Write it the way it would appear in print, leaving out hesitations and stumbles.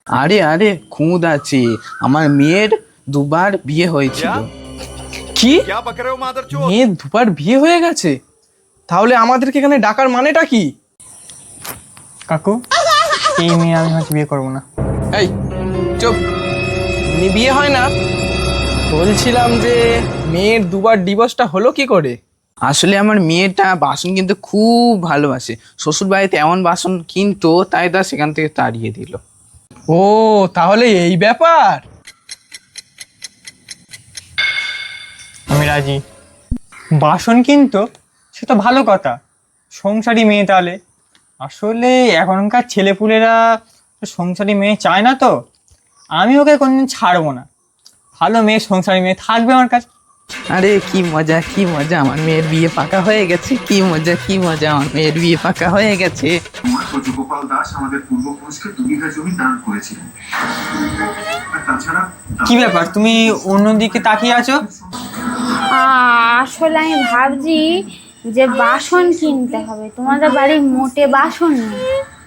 আরে আরে খুঁত আছে, আমার মেয়ের দুবার বিয়ে হয়েছিল। কি? क्या बक रहे हो मादरचोद? মেয়ের দুবার বিয়ে হয়ে গেছে? তাহলে আমাদেরকে এখানে ডাকার মানেটা কি? কাকু, এই মেয়ে আমি হয়তো বিয়ে করবো না। এই চুপ, এমনি বিয়ে হয় না। বলছিলাম যে মেয়ের দুবার ডিভোর্সটা হলো কি করে? আসলে আমার মেয়েটা বাসন কিনতে খুব ভালোবাসে, শ্বশুর বাড়িতে এমন বাসন কিনতো, তাই তা সেখান থেকে তাড়িয়ে দিল। ও, তাহলে এই ব্যাপার। আমি রাজি। বাসন কিনতো, সে তো ভালো কথা, সংসারী মেয়ে তাহলে। আসলে এখনকার ছেলেপুলেরা সংসারী মেয়ে চায় না তো। আমি ওকে কোনদিন ছাড়বো না। ভালো মেয়ে, সংসারী মেয়ে থাকবে আমার কাছে। আরে কি মজা কি মজা, আমার মেয়ের বিয়ে পাকা হয়ে গেছে, কি মজা কি মজা, আমার মেয়ের বিয়ে পাকা হয়ে গেছে। যুগপাল দাস আমাদের পূর্বপুরুষকে 2 বিঘা জমি দান করেছিলেন। আর তাছাড়া কি ব্যাপার, তুমি অন্যদিকে তাকিয়ে আছো? আসলে আমি ভাবছি যে বাসন কিনতে হবে, তোমাদের বাড়ির মোটে বাসন নেই।